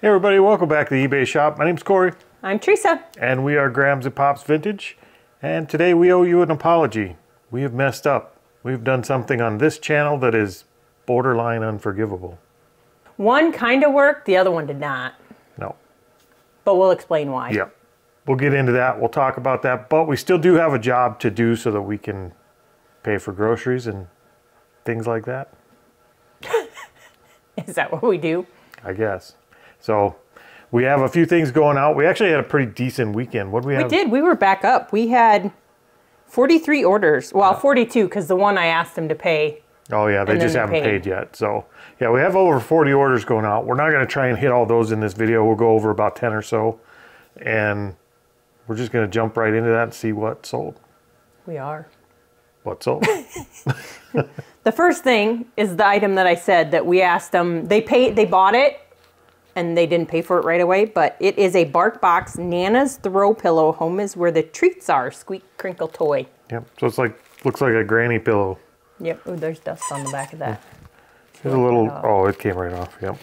Hey everybody, welcome back to the eBay shop. My name's Corey. I'm Teresa. And we are Grams and Pops Vintage. And today we owe you an apology. We have messed up. We've done something on this channel that is borderline unforgivable. One kind of worked, the other one did not. No. But we'll explain why. Yeah. We'll get into that. We'll talk about that. But we still do have a job to do so that we can pay for groceries and things like that. Is that what we do? I guess. So we have a few things going out. We actually had a pretty decent weekend. What did we have? We did. We were back up. We had 43 orders. Well, 42 because the one I asked them to pay. Oh yeah, they just haven't paid yet. So yeah, we have over 40 orders going out. We're not going to try and hit all those in this video. We'll go over about 10 or so. And we're just going to jump right into that and see what sold. We are. What sold? The first thing is the item that I said that we asked them. They bought it. And they didn't pay for it right away, but it is a Bark Box Nana's Throw Pillow. Home is where the treats are. Squeak crinkle toy. Yep. So it's like, looks like a granny pillow. Yep. Ooh, there's dust on the back of that. There's a little, oh, it came right off. Yep.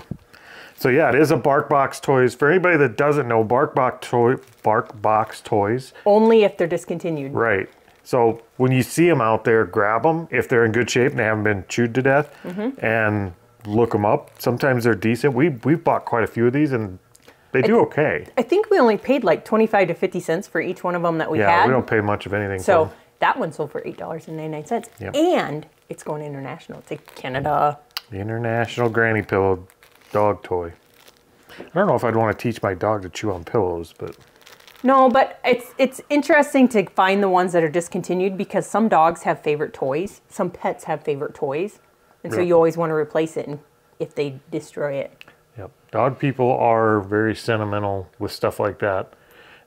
So yeah, it is a Bark Box Toys. For anybody that doesn't know, Bark Box Toys. Only if they're discontinued. Right. So when you see them out there, grab them if they're in good shape and they haven't been chewed to death. And look them up. Sometimes they're decent. We've bought quite a few of these and they do okay. I think we only paid like 25 to 50 cents for each one of them that we had. Yeah, we don't pay much of anything. So that one sold for $8.99. Yep. And it's going international to Canada. The International Granny Pillow dog toy. I don't know if I'd want to teach my dog to chew on pillows, but... No, but it's interesting to find the ones that are discontinued because some dogs have favorite toys. Some pets have favorite toys. And so you always want to replace it if they destroy it. Yep. Dog people are very sentimental with stuff like that.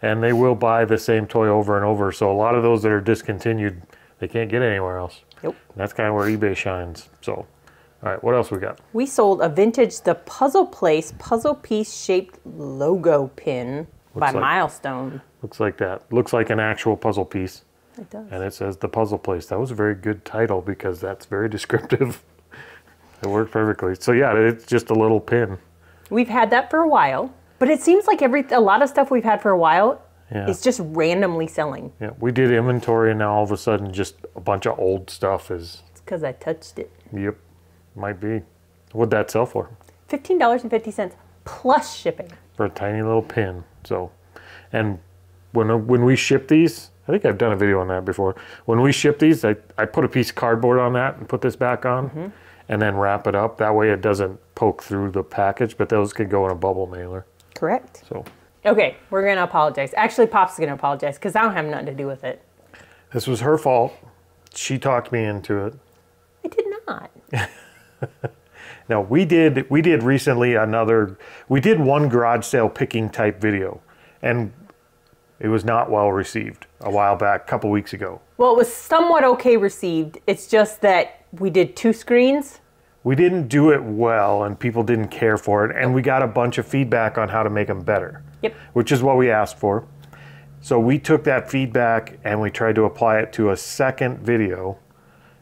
And they will buy the same toy over and over. So a lot of those that are discontinued, they can't get anywhere else. Nope. And that's kind of where eBay shines. So, all right, what else we got? We sold a vintage The Puzzle Place puzzle piece shaped logo pin by Milestone. Looks like that. Looks like an actual puzzle piece. It does. And it says The Puzzle Place. That was a very good title because that's very descriptive. It worked perfectly. So yeah, it's just a little pin. We've had that for a while, but it seems like a lot of stuff we've had for a while is just randomly selling. Yeah, we did inventory and now all of a sudden just a bunch of old stuff is... It's because I touched it. Yep, might be. What'd that sell for? $15.50 plus shipping. For a tiny little pin. So, and when we ship these, I think I've done a video on that before. When we ship these, I put a piece of cardboard on that and put this back on. And then wrap it up. That way it doesn't poke through the package, but those could go in a bubble mailer. Correct. So. Okay, we're going to apologize. Actually, Pop's going to apologize because I don't have nothing to do with it. This was her fault. She talked me into it. I did not. No, we did recently we did one garage sale picking type video. And it was not well received a while back, a couple weeks ago. Well, it was somewhat okay received. It's just that we did 2 screens. We didn't do it well and people didn't care for it. And we got a bunch of feedback on how to make them better. Yep. Which is what we asked for. So we took that feedback and we tried to apply it to a second video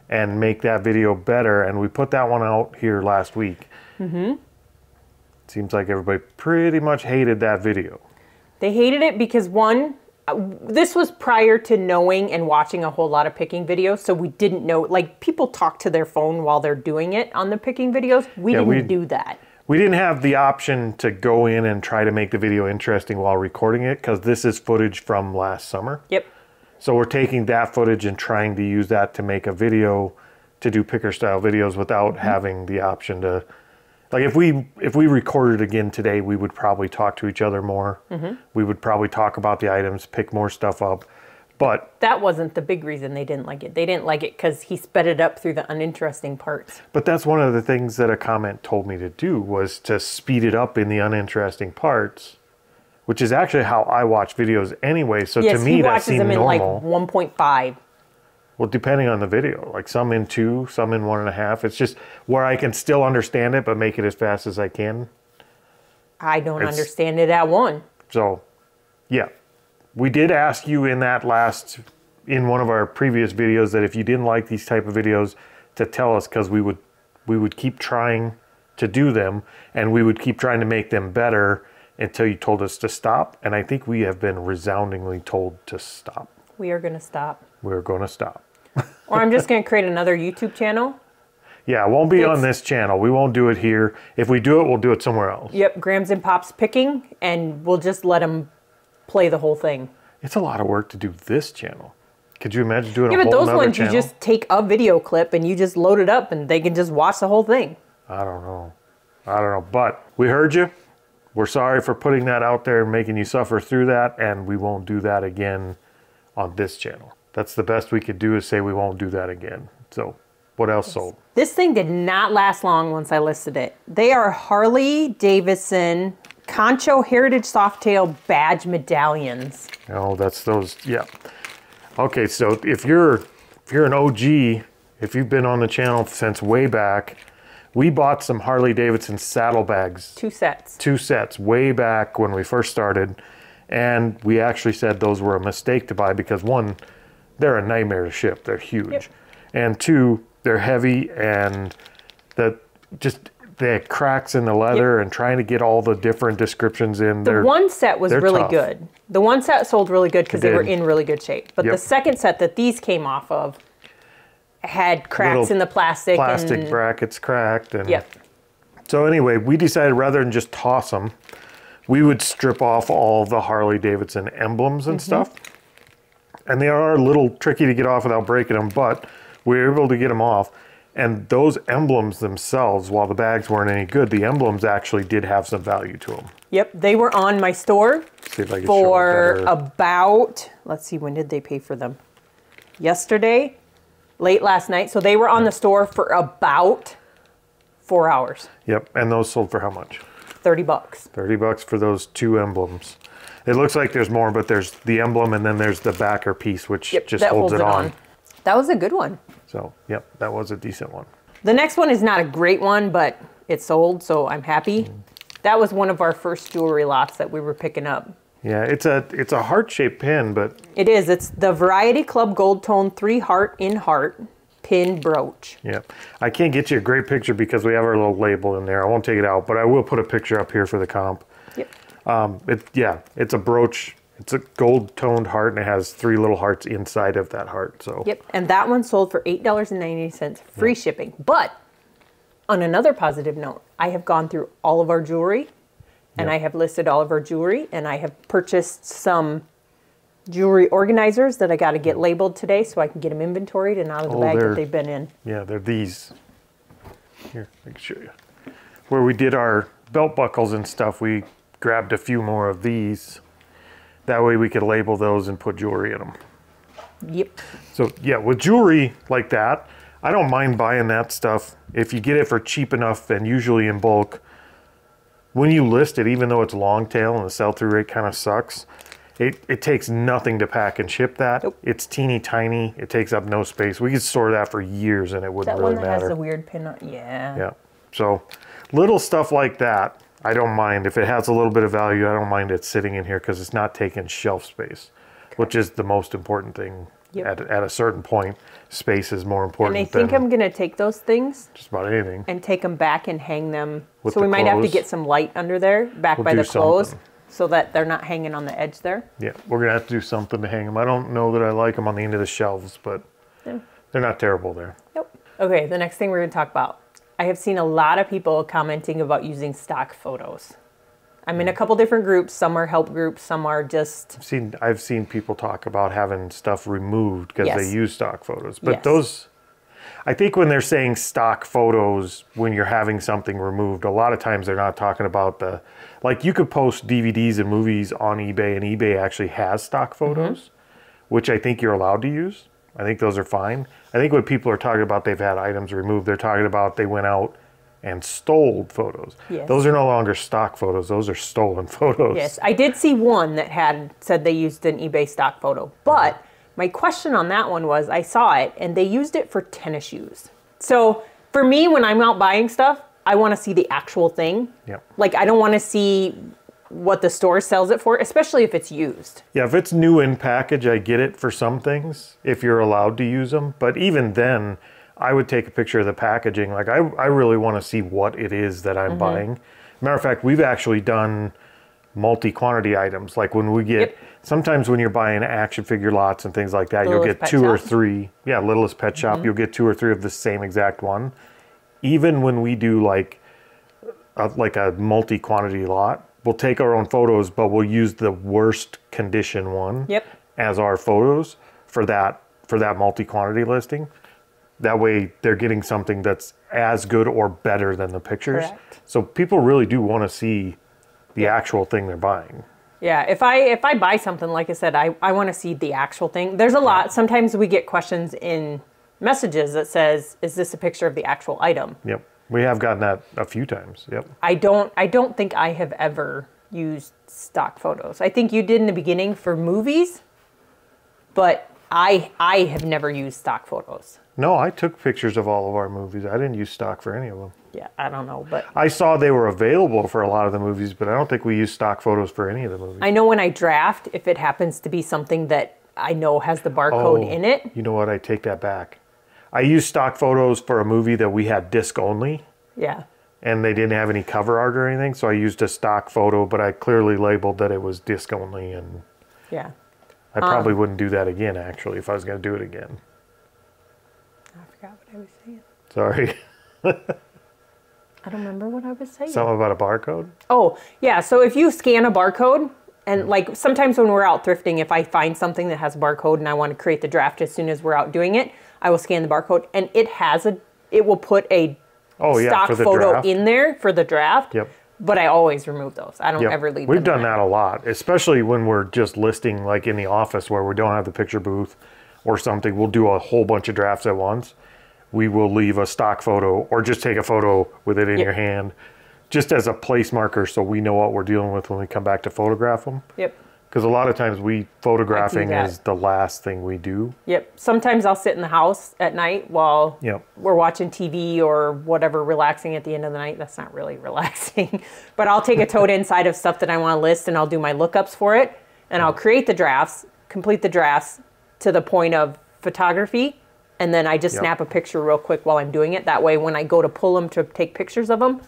and make that video better. And we put that one out here last week. Seems like everybody pretty much hated that video. They hated it because one, this was prior to knowing and watching a whole lot of picking videos, so we didn't know, like people talk to their phone while they're doing it on the picking videos. We didn't do that. We didn't have the option to go in and try to make the video interesting while recording it because this is footage from last summer. Yep. So we're taking that footage and trying to use that to make a video, to do picker style videos without having the option to... Like if we recorded again today, we would probably talk to each other more. We would probably talk about the items, pick more stuff up. But that wasn't the big reason they didn't like it. They didn't like it because he sped it up through the uninteresting parts. But that's one of the things that a comment told me to do was to speed it up in the uninteresting parts, which is actually how I watch videos anyway. So to me, that seemed normal. Yes, he watches them in like 1.5. Well, depending on the video, like some in 2, some in 1.5. It's just where I can still understand it, but make it as fast as I can. I don't understand it at 1. So, yeah. We did ask you in one of our previous videos that if you didn't like these type of videos to tell us because we would keep trying to do them, and we would keep trying to make them better until you told us to stop. And I think we have been resoundingly told to stop. We are going to stop. We're going to stop. Or I'm just going to create another YouTube channel. Yeah, it won't be on this channel. We won't do it here. If we do it, we'll do it somewhere else. Yep, Grams and Pops picking, and we'll just let them play the whole thing. It's a lot of work to do this channel. Could you imagine doing a whole other channel? Yeah, but those ones channel? you just take a video clip and you just load it up and they can just watch the whole thing. I don't know. But we heard you. We're sorry for putting that out there and making you suffer through that, and we won't do that again on this channel. That's the best we could do, is say we won't do that again. So what else sold? This thing did not last long once I listed it. They are Harley Davidson Concho Heritage Softail Badge Medallions. Oh, that's those, yeah. Okay, so if you're an OG, if you've been on the channel since way back, we bought some Harley Davidson saddlebags. 2 sets. 2 sets way back when we first started. And we actually said those were a mistake to buy because, 1, they're a nightmare to ship. They're huge. Yep. And 2, they're heavy, and they had cracks in the leather, and trying to get all the different descriptions in. The one set was really good. The one set sold really good because they were in really good shape. But the second set that these came off of had cracks in the plastic. Plastic brackets cracked. And so anyway, we decided rather than just toss them, we would strip off all the Harley Davidson emblems and stuff. And they are a little tricky to get off without breaking them, but we were able to get them off. And those emblems themselves, while the bags weren't any good, the emblems actually did have some value to them. Yep, they were on my store for about, let's see, when did they pay for them? Yesterday, late last night. So they were on the store for about 4 hours. Yep, and those sold for how much? $30. $30 for those 2 emblems. It looks like there's more, but there's the emblem and then there's the backer piece, which just holds it on. That was a good one. So, yep, that was a decent one. The next one is not a great one, but it sold, so I'm happy. That was one of our first jewelry lots that we were picking up. Yeah, it's a heart-shaped pin, but... It is. It's the Variety Club Gold Tone 3 Heart in Heart pin brooch. Yeah. I can't get you a great picture because we have our little label in there. I won't take it out, but I will put a picture up here for the comp. Yep. It's a brooch. It's a gold-toned heart, and it has 3 little hearts inside of that heart. So. Yep, and that one sold for $8.90, free shipping. But on another positive note, I have gone through all of our jewelry, and I have listed all of our jewelry, and I have purchased some jewelry organizers that I got to get labeled today so I can get them inventoried and out of the bag that they've been in. Yeah, they're these. Here, I can show you. Where we did our belt buckles and stuff, we grabbed a few more of these. That way we could label those and put jewelry in them. Yep. So yeah, with jewelry like that, I don't mind buying that stuff. If you get it for cheap enough and usually in bulk, when you list it, even though it's long tail and the sell-through rate kind of sucks, it takes nothing to pack and ship that. Nope. It's teeny tiny. It takes up no space. We could store that for years and it wouldn't really matter. That one that has the weird pin on, Yeah. So little stuff like that, I don't mind. If it has a little bit of value, I don't mind it sitting in here because it's not taking shelf space, which is the most important thing. At a certain point, space is more important. And I think I'm going to take those things. Just about anything. And take them back and hang them. So we might have to get some light under there, back by the clothes, so that they're not hanging on the edge there. Yeah, we're going to have to do something to hang them. I don't know that I like them on the end of the shelves, but they're not terrible there. Nope. Okay, the next thing we're going to talk about. I have seen a lot of people commenting about using stock photos. I'm in a couple different groups. Some are help groups. Some are just... I've seen people talk about having stuff removed because they use stock photos. But those... I think when they're saying stock photos, when you're having something removed, a lot of times they're not talking about the... Like you could post DVDs and movies on eBay, and eBay actually has stock photos, which I think you're allowed to use. I think those are fine. I think when people are talking about they've had items removed, they're talking about they went out and stole photos. Yes. Those are no longer stock photos. Those are stolen photos. Yes, I did see one that had said they used an eBay stock photo. But my question on that one was, I saw it, and they used it for tennis shoes. So for me, when I'm out buying stuff, I want to see the actual thing. Yep. Like, I don't want to see what the store sells it for, especially if it's used. Yeah, if it's new in package, I get it for some things, if you're allowed to use them. But even then, I would take a picture of the packaging. Like I really want to see what it is that I'm buying. Matter of fact, we've actually done multi-quantity items. Like when we get, sometimes when you're buying action figure lots and things like that, you'll get 2 or 3. Yeah, Littlest Pet Shop, you'll get 2 or 3 of the same exact one. Even when we do like a multi-quantity lot, we'll take our own photos, but we'll use the worst condition one as our photos for that multi-quantity listing. That way they're getting something that's as good or better than the pictures. Correct. So people really do want to see the actual thing they're buying. Yeah, if I buy something, like I said, I want to see the actual thing. There's a lot. Sometimes we get questions in messages that says, is this a picture of the actual item? Yep. We have gotten that a few times. Yep. I don't think I have ever used stock photos. I think you did in the beginning for movies, but I have never used stock photos. No, I took pictures of all of our movies. I didn't use stock for any of them. Yeah, I don't know, but I saw they were available for a lot of the movies, but I don't think we used stock photos for any of the movies. I know when I draft, if it happens to be something that I know has the barcode in it. You know what? I take that back. I used stock photos for a movie that we had disc only. Yeah. And they didn't have any cover art or anything, so I used a stock photo, but I clearly labeled that it was disc only, and yeah. I probably wouldn't do that again, actually, if I was going to do it again. I forgot what I was saying. Sorry. I don't remember what I was saying. Something about a barcode? Oh, yeah. So if you scan a barcode, and like sometimes when we're out thrifting, if I find something that has a barcode and I want to create the draft as soon as we're out doing it, I will scan the barcode, and it will put a stock photo draft in there for the draft. Yep. But I always remove those. I don't ever leave them. We've done that a lot, especially when we're just listing like in the office where we don't have the picture booth or something. We'll do a whole bunch of drafts at once. We will leave a stock photo or just take a photo with it in your hand just as a place marker so we know what we're dealing with when we come back to photograph them. Yep. Because a lot of times photographing is the last thing we do. Yep. Sometimes I'll sit in the house at night while we're watching TV or whatever, relaxing at the end of the night. That's not really relaxing. But I'll take a tote inside of stuff that I want to list, and I'll do my lookups for it. And I'll create the drafts, complete the drafts to the point of photography. And then I just snap a picture real quick while I'm doing it. That way, when I go to pull them to take pictures of them,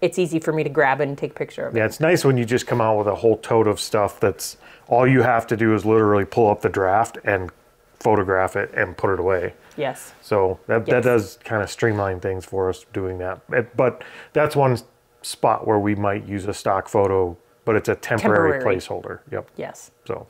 it's easy for me to grab it and take a picture of it. Yeah, it's nice when you just come out with a whole tote of stuff that's all you have to do is literally pull up the draft and photograph it and put it away. Yes. So that does kind of streamline things for us doing that. But that's one spot where we might use a stock photo, but it's a temporary placeholder. Yep. Yes. So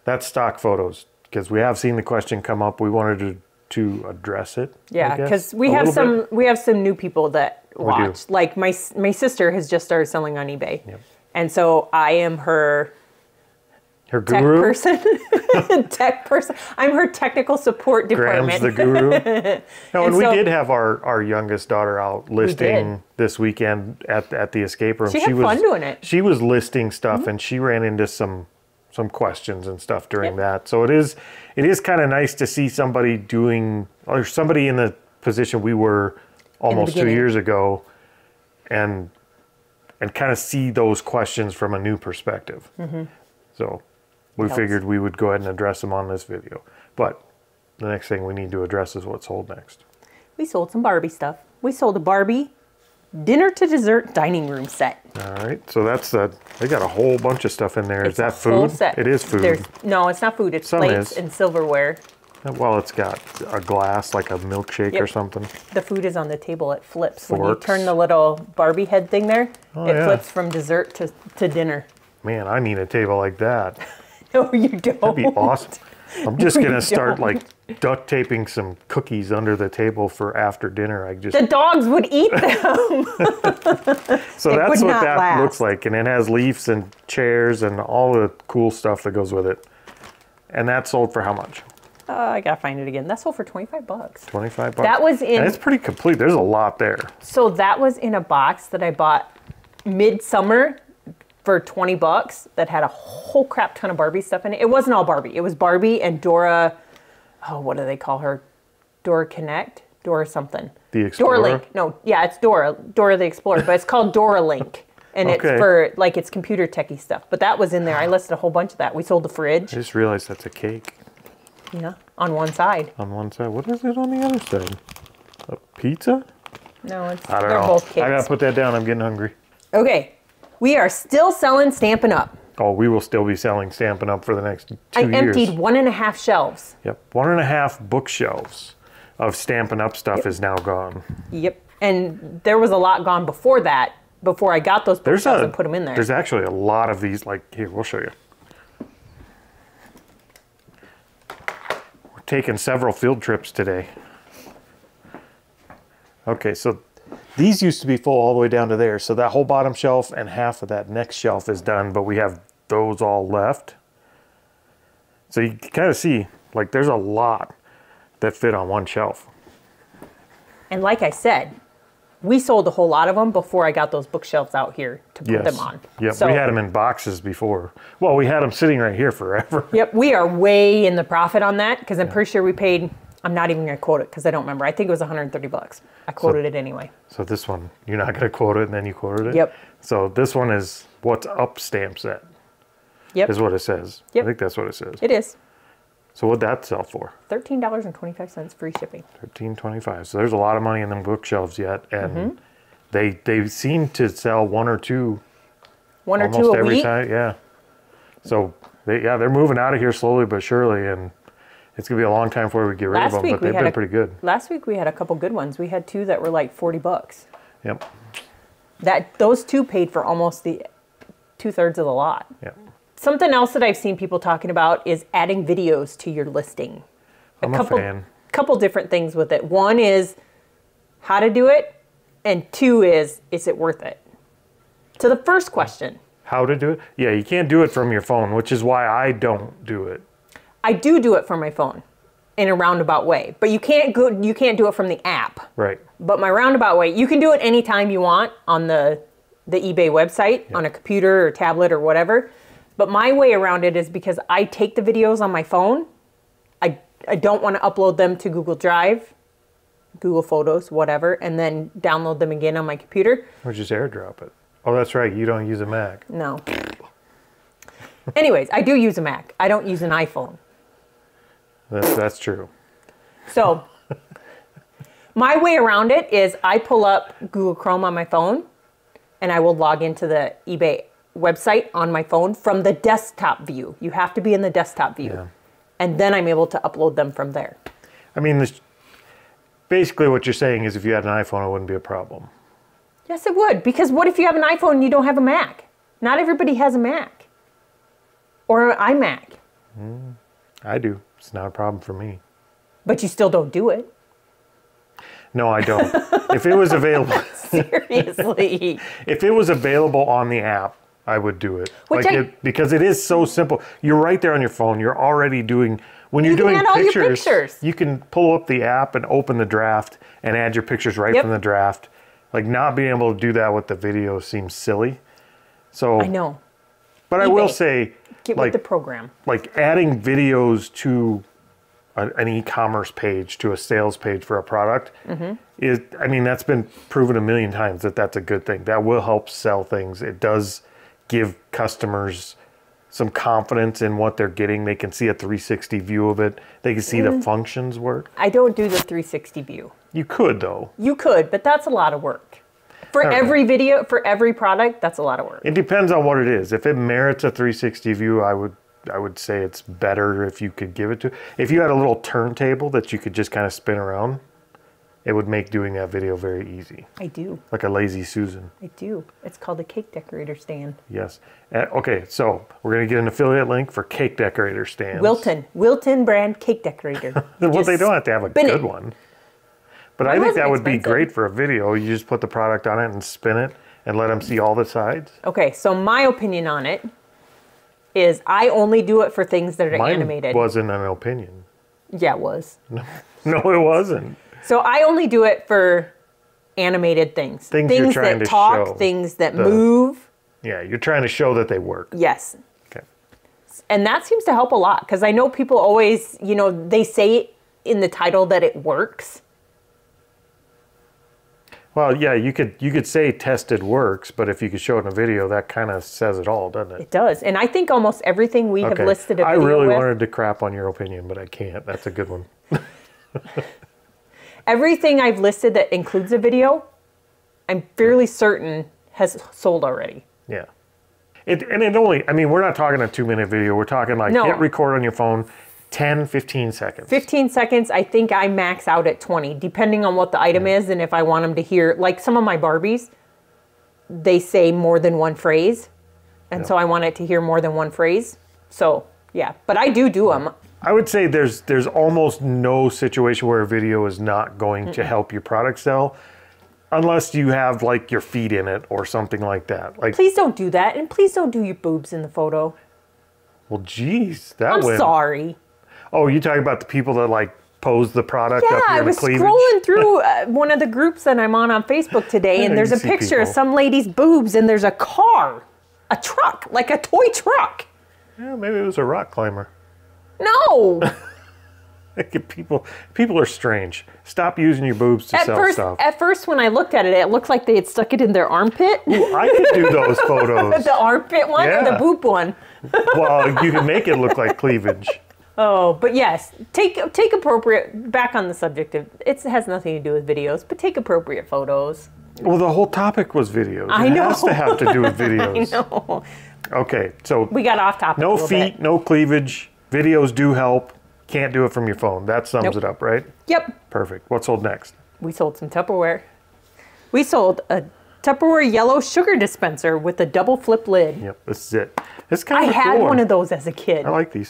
that's stock photos, because we have seen the question come up. We wanted to address it. Yeah, because we have some new people that watch. Like my sister has just started selling on eBay, and so I am her guru, tech person. I'm her technical support department. Graham's the guru. No, and we did have our youngest daughter out listing this weekend at the escape room. She had fun doing it. She was listing stuff, and she ran into some questions and stuff during that. So it is kind of nice to see somebody doing, or somebody in the position we were almost 2 years ago, and kind of see those questions from a new perspective. So we figured we would go ahead and address them on this video. But the next thing we need to address is what's sold next. We sold some Barbie stuff. We sold a Barbie dinner to dessert dining room set. All right, so they got a whole bunch of stuff in there. Is that food? Full set. It is food. No, it's not food. It's plates and silverware. Well, it's got a glass, like a milkshake or something. The food is on the table. It flips. Forks. When you turn the little Barbie head thing there, it flips from dessert to dinner. Man, I need a table like that. No, you don't. That'd be awesome. I'm just going to start like duct taping some cookies under the table for after dinner. The dogs would eat them. So that's what that looks like. And it has leaves and chairs and all the cool stuff that goes with it. And that sold for how much? I gotta find it again. That sold for $25. $25. That was in. And it's pretty complete. There's a lot there. So that was in a box that I bought midsummer for $20 that had a whole crap ton of Barbie stuff in it. It wasn't all Barbie. It was Barbie and Dora. Oh, what do they call her? Dora Connect? Dora something. The Explorer? Dora Link. No, yeah, it's Dora the Explorer, but it's called Dora Link. And it's for like it's computer techie stuff. But that was in there. I listed a whole bunch of that. We sold the fridge. I just realized that's a cake. Yeah, on one side. On one side. What is it on the other side? A pizza? No, it's, I don't they're know. both cakes. I gotta put that down. I'm getting hungry. Okay, we are still selling Stampin' Up. Oh, we will still be selling Stampin' Up for the next 2 years. I emptied 1.5 shelves. Yep, 1.5 bookshelves of Stampin' Up stuff is now gone. Yep, and there was a lot gone before that, before I got those bookshelves and put them in there. There's actually a lot of these, like, here, we'll show you. We're taking several field trips today. Okay, so these used to be full all the way down to there. So that whole bottom shelf and half of that next shelf is done, but we have those all left. So you can kind of see, like, there's a lot that fit on one shelf. And like I said, we sold a whole lot of them before I got those bookshelves out here to put them on. Yep, so, we had them in boxes before. Well, we had them sitting right here forever. Yep, we are way in the profit on that because I'm pretty sure we paid, I'm not even going to quote it because I don't remember. I think it was 130 bucks. I quoted it anyway. So this one, you're not going to quote it and then you quoted it? Yep. So this one is what's up stamp set. Yep. Is what it says. Yep. I think that's what it says. It is. So what'd that sell for? $13.25 free shipping. $13.25. So there's a lot of money in them bookshelves yet, and they seem to sell one or two almost every week. time. Yeah. So they're moving out of here slowly but surely, and it's gonna be a long time before we get rid of them. But they've been pretty good. Last week we had a couple good ones. We had 2 that were like 40 bucks. Yep. Those 2 paid for almost the 2/3 of the lot. Yep. Something else that I've seen people talking about is adding videos to your listing. I'm a fan. Couple different things with it. One is how to do it, and 2 is it worth it? So the first question. How to do it? Yeah, you can't do it from your phone, which is why I don't do it. I do it from my phone in a roundabout way, but you can't do it from the app. Right. But my roundabout way, you can do it anytime you want on the eBay website, on a computer or tablet or whatever. But my way around it is because I take the videos on my phone. I don't want to upload them to Google Drive, Google Photos, whatever, and then download them again on my computer. Or just AirDrop it. Oh, that's right. You don't use a Mac. No. Anyways, I do use a Mac. I don't use an iPhone. That's true. So my way around it is I pull up Google Chrome on my phone, and I will log into the eBay website on my phone from the desktop view. You have to be in the desktop view. Yeah. And then I'm able to upload them from there. I mean, basically what you're saying is if you had an iPhone, it wouldn't be a problem. Yes, it would. Because what if you have an iPhone and you don't have a Mac? Not everybody has a Mac. Or an iMac. I do. It's not a problem for me. But you still don't do it. No, I don't. If it was available... Seriously. If it was available on the app, I would do it. Because it is so simple. You're right there on your phone. You're already doing... When you're doing pictures, you can pull up the app and open the draft and add your pictures right from the draft. Like, not being able to do that with the video seems silly. So I know. But eBay, I will say... Get with the program. Like, adding videos to an e-commerce page, to a sales page for a product, I mean, that's been proven a million times that that's a good thing. That will help sell things. It does give customers some confidence in what they're getting. They can see a 360 view of it. They can see the functions work. I don't do the 360 view. You could, though. You could, but that's a lot of work. For every video, for every product, that's a lot of work. It depends on what it is. If it merits a 360 view, I would say it's better if you could give it to. If you had a little turntable that you could just kind of spin around, it would make doing that video very easy. I do. Like a lazy Susan. I do. It's called a cake decorator stand. Yes. Okay, so we're going to get an affiliate link for cake decorator stands. Wilton brand cake decorator. Well, they don't have to have a good one. But I think that would be great for a video. You just put the product on it and spin it and let them see all the sides. Okay, so my opinion on it is I only do it for things that are animated. Mine wasn't an opinion. Yeah, it was. No, it wasn't. So I only do it for animated things. Things that talk, show. Things that move. Yeah, you're trying to show that they work. Yes. Okay. And that seems to help a lot because I know people always, they say in the title that it works. Well, yeah, you could say tested works, but if you could show it in a video, that kind of says it all, doesn't it? It does. And I think almost everything we have listed a video I really with, wanted to crap on your opinion, but I can't. That's a good one. Everything I've listed that includes a video, I'm fairly certain has sold already. Yeah. It only, I mean, we're not talking a 2-minute video. We're talking like hit record on your phone, 10, 15 seconds. 15 seconds, I think I max out at 20, depending on what the item is and if I want them to hear, like some of my Barbies, they say more than one phrase. And so I want it to hear more than one phrase. So, yeah, but I do them. I would say there's almost no situation where a video is not going to help your product sell. Unless you have like your feet in it or something like that. Like, please don't do that, and please don't do your boobs in the photo. Well, geez, I'm sorry. Oh, you talking about the people that like pose the product up here in the cleavage? Yeah, I was scrolling through one of the groups that I'm on Facebook today, and there's a picture of some lady's boobs, and there's a car, a truck, like a toy truck. Yeah, maybe it was a rock climber. No. People are strange. Stop using your boobs to sell stuff. At first, when I looked at it, it looked like they had stuck it in their armpit. Ooh, I could do those photos. The armpit one or the boob one? Well, you can make it look like cleavage. Oh, but yes, take appropriate, back on the subject of, it has nothing to do with videos, but take appropriate photos. Well, the whole topic was videos. I know. It has to have to do with videos. I know. Okay, so. We got off topic No feet, no cleavage. Videos do help. Can't do it from your phone. That sums it up, right? Yep. Perfect. What sold next? We sold some Tupperware. We sold a Tupperware yellow sugar dispenser with a double flip lid. Yep, this is it. It's kind of I had one of those as a kid. I like these.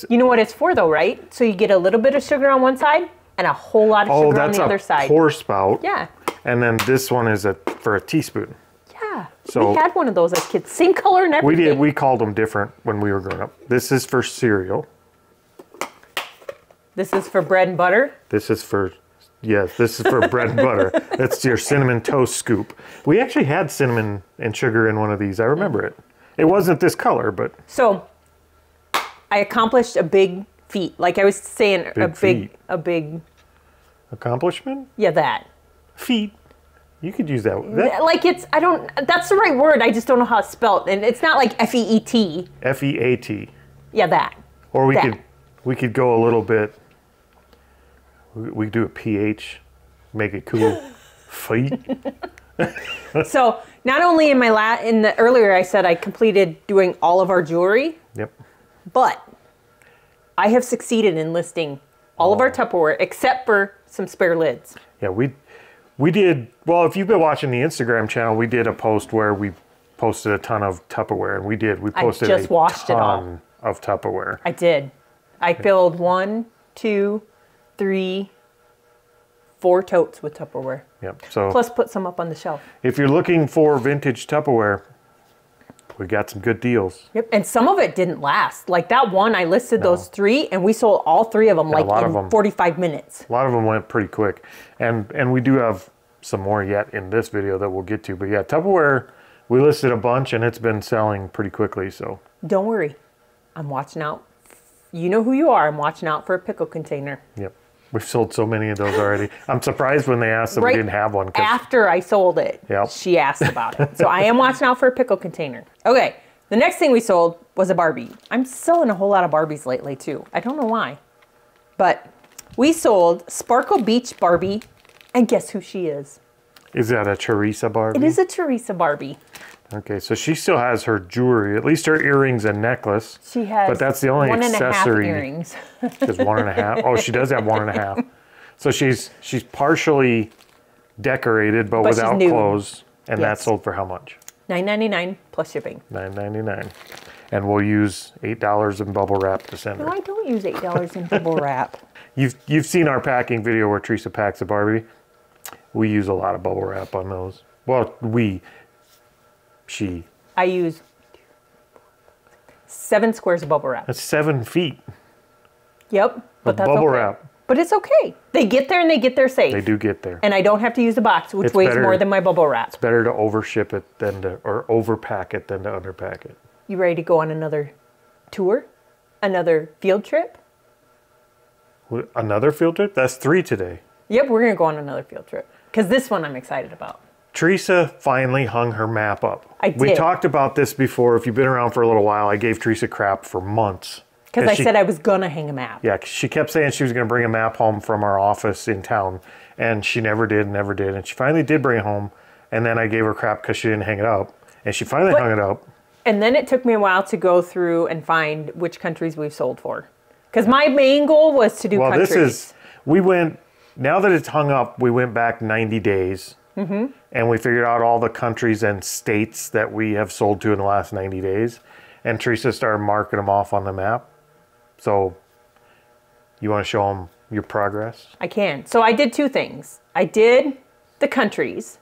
You know what it's for though, right? So you get a little bit of sugar on one side and a whole lot of sugar on the other side. Oh, that's a pour spout. Yeah. And then this one is for a teaspoon. Yeah. So we had one of those as kids. Same color and everything. We did. We called them different when we were growing up. This is for cereal. This is for bread and butter? This is for bread and butter. That's your cinnamon toast scoop. We actually had cinnamon and sugar in one of these. I remember it. It wasn't this color, but... So, I accomplished a big feat. Like I was saying, a big... Accomplishment? Yeah, that. Feat. You could use that. Like that's the right word. I just don't know how it's spelled. And it's not like F-E-E-T. F-E-A-T. Yeah, that. Or we could go a little bit... We do a PH, make it cool. Feet. So not only earlier I said I completed doing all of our jewelry. Yep. But I have succeeded in listing all of our Tupperware except for some spare lids. Yeah, we did. Well, if you've been watching the Instagram channel, we did a post where we posted a ton of Tupperware, and we posted a ton of Tupperware. I did. I filled 1, 2, 3, 4 totes with Tupperware. Yep. So plus put some up on the shelf. If you're looking for vintage Tupperware, we got some good deals. Yep. And some of it didn't last. Like that one, I listed those 3, and we sold all 3 of them in 45 minutes. A lot of them went pretty quick, and we do have some more yet in this video that we'll get to. But yeah, Tupperware, we listed a bunch, and it's been selling pretty quickly. So don't worry, I'm watching out. You know who you are. I'm watching out for a pickle container. Yep. We've sold so many of those already. I'm surprised when they asked that we didn't have one. After I sold it, she asked about it. So I am watching out for a pickle container. Okay, the next thing we sold was a Barbie. I'm selling a whole lot of Barbies lately too. I don't know why. But we sold Sparkle Beach Barbie, and guess who she is? Is that a Teresa Barbie? It is a Teresa Barbie. Okay, so she still has her jewelry, at least her earrings and necklace. She has but that's the only 1.5 accessory. earrings. Just 1.5. Oh, she does have 1.5. So she's partially decorated, but without clothes, and that sold for how much? $9.99 plus shipping. $9.99, and we'll use $8 in bubble wrap to send her. No, I don't use $8 in bubble wrap. You've seen our packing video where Teresa packs a Barbie. We use a lot of bubble wrap on those. Well, I use 7 squares of bubble wrap. That's 7 feet. Yep, but that's bubble okay. wrap. But it's okay. They get there and they get there safe. They do get there. And I don't have to use the box, which weighs more than my bubble wrap. It's better to overship it or overpack it than to underpack it. You ready to go on another tour? Another field trip? Another field trip? That's 3 today. Yep, we're going to go on another field trip. Because this one I'm excited about. Teresa finally hung her map up. I did. We talked about this before. If you've been around for a little while, I gave Teresa crap for months. Because I said I was going to hang a map. Yeah, she kept saying she was going to bring a map home from our office in town. And she never did, never did. And she finally did bring it home. And then I gave her crap because she didn't hang it up. And she finally hung it up. And then it took me a while to go through and find which countries we've sold for. Because my main goal was to do countries. Now that it's hung up, we went back 90 days. Mm-hmm. And we figured out all the countries and states that we have sold to in the last 90 days. And Teresa started marking them off on the map. So, you want to show them your progress? I can. So I did two things. I did the countries,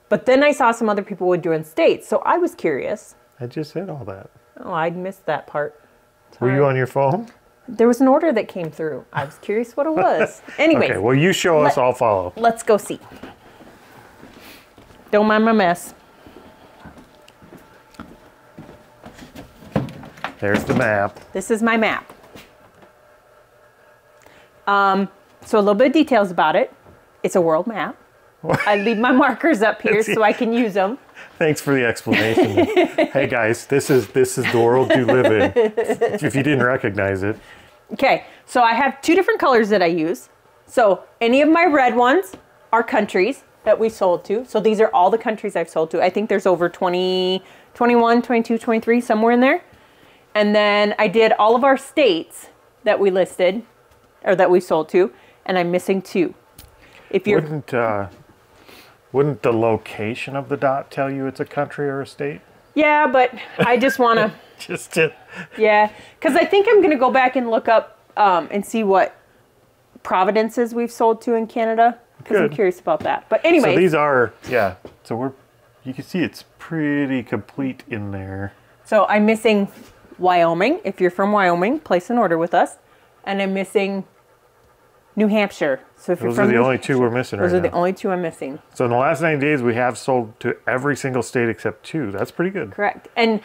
but then I saw some other people would do in states. So I was curious. I just said all that. Oh, I missed that part. Sorry. Were you on your phone? There was an order that came through. I was curious what it was. Anyways. Okay, well, you show us, I'll follow. Let's go see. Don't mind my mess. There's the map. This is my map. So a little bit of details about it. It's a world map. I leave my markers up here so I can use them. Thanks for the explanation. Hey guys, this is the world you live in. If you didn't recognize it. Okay, so I have two different colors that I use. So any of my red ones are countries that we sold to. So these are all the countries I've sold to. I think there's over 20, 21, 22, 23, somewhere in there. And then I did all of our states that we listed, or that we sold to, and I'm missing two. If you're wouldn't the location of the dot tell you it's a country or a state? Yeah, but I just want to... Yeah, because I think I'm going to go back and look up and see what provinces we've sold to in Canada, because I'm curious about that. But anyway. So these are, yeah, so you can see it's pretty complete in there. So I'm missing Wyoming. If you're from Wyoming, place an order with us. And I'm missing New Hampshire. So if those are the only two we're missing right now. Those are the only two I'm missing. So in the last 90 days, we have sold to every single state except two. That's pretty good. Correct. And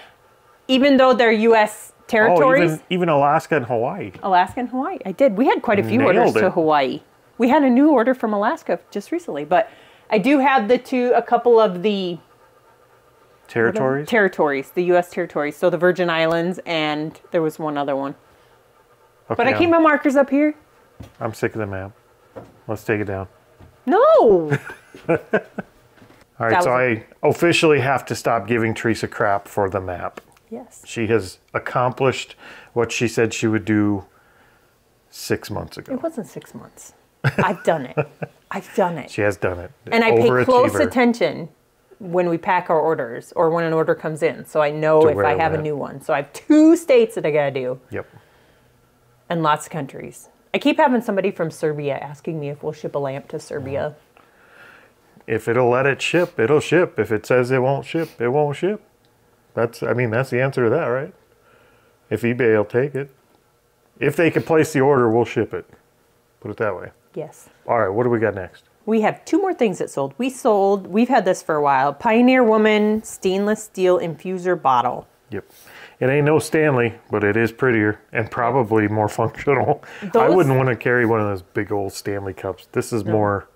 even though they're U.S. territories. Oh, even Alaska and Hawaii. Alaska and Hawaii. I did. We had quite a few orders to Hawaii. We had a new order from Alaska just recently. But I do have a couple of the... Territories? Territories. The U.S. territories. So the Virgin Islands, and there was one other one. Okay, but I keep my markers up here. I'm sick of the map. Let's take it down. No! All right, so I officially have to stop giving Teresa crap for the map. Yes. She has accomplished what she said she would do 6 months ago. It wasn't 6 months. I've done it. I've done it. She has done it. And I pay close attention when we pack our orders or when an order comes in. So I know if I have a new one. So I have 2 states that I got to do. Yep. And lots of countries. I keep having somebody from Serbia asking me if we'll ship a lamp to Serbia. If it'll let it ship, it'll ship. If it says it won't ship, it won't ship. That's the answer to that, right? If eBay will take it. If they can place the order, we'll ship it. Put it that way. Yes. All right, what do we got next? We have 2 more things that sold. We've had this for a while. Pioneer Woman stainless steel infuser bottle. Yep. It ain't no Stanley, but it is prettier and probably more functional. I wouldn't want to carry one of those big old Stanley cups. This is more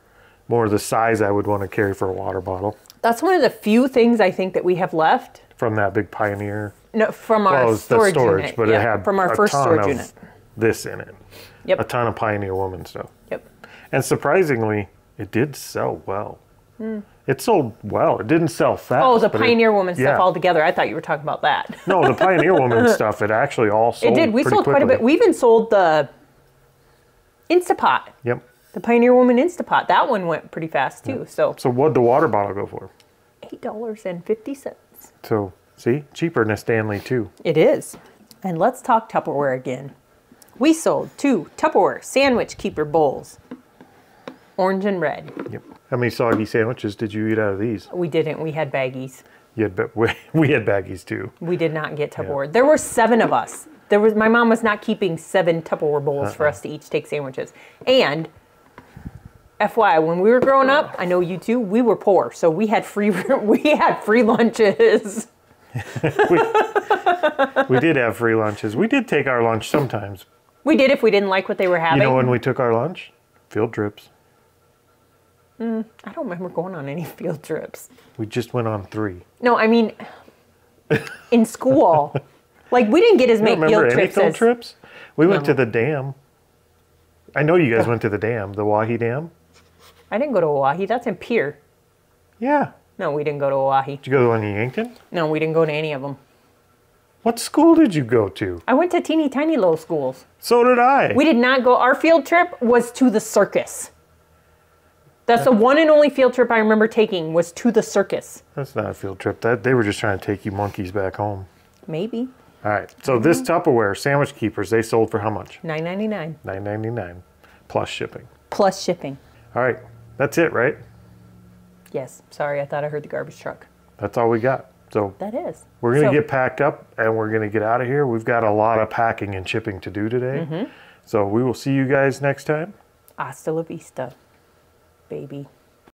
the size I would want to carry for a water bottle. That's one of the few things I think that we have left. From that big Pioneer? No, from our storage unit. But it had from our first storage unit. This in it. Yep. A ton of Pioneer Woman stuff. Yep. And surprisingly, it did sell well. It sold well. It didn't sell fast. Oh, the Pioneer Woman stuff altogether. I thought you were talking about that. No, the Pioneer Woman stuff, it actually all sold. It did. We sold quite a bit. We even sold the Instapot. Yep. The Pioneer Woman Instapot. That one went pretty fast too. So what'd the water bottle go for? $8.50. So, see? Cheaper than a Stanley too. It is. And let's talk Tupperware again. We sold 2 Tupperware sandwich keeper bowls. Orange and red. Yep. How many soggy sandwiches did you eat out of these? We didn't. We had baggies. We had baggies too. We did not get Tupperware. Yeah. There were 7 of us. My mom was not keeping 7 Tupperware bowls for us to each take sandwiches. And FYI, when we were growing up, I know you too, we were poor, so we had free lunches. we did have free lunches. We did take our lunch sometimes. We did if we didn't like what they were having. You know when we took our lunch? Field trips. I don't remember going on any field trips. We just went on 3. No, I mean, in school. Like, we didn't get as many field trips. Any field trips? We went to the dam. I know you guys went to the dam, the Wahi Dam. I didn't go to Oahe. That's in Pier. Yeah. No, we didn't go to Oahe. Did you go to one in Yankton? No, we didn't go to any of them. What school did you go to? I went to teeny tiny little schools. So did I. We did not go. Our field trip was to the circus. That's the one and only field trip I remember taking was to the circus. That's not a field trip. They were just trying to take you monkeys back home. Maybe. All right. So this Tupperware sandwich keepers, they sold for how much? $9.99. $9.99 plus shipping. Plus shipping. All right. That's it, right? Yes. Sorry, I thought I heard the garbage truck. That's all we got. So that is. We're going to get packed up and we're going to get out of here. We've got a lot of packing and shipping to do today. So we will see you guys next time. Hasta la vista, baby.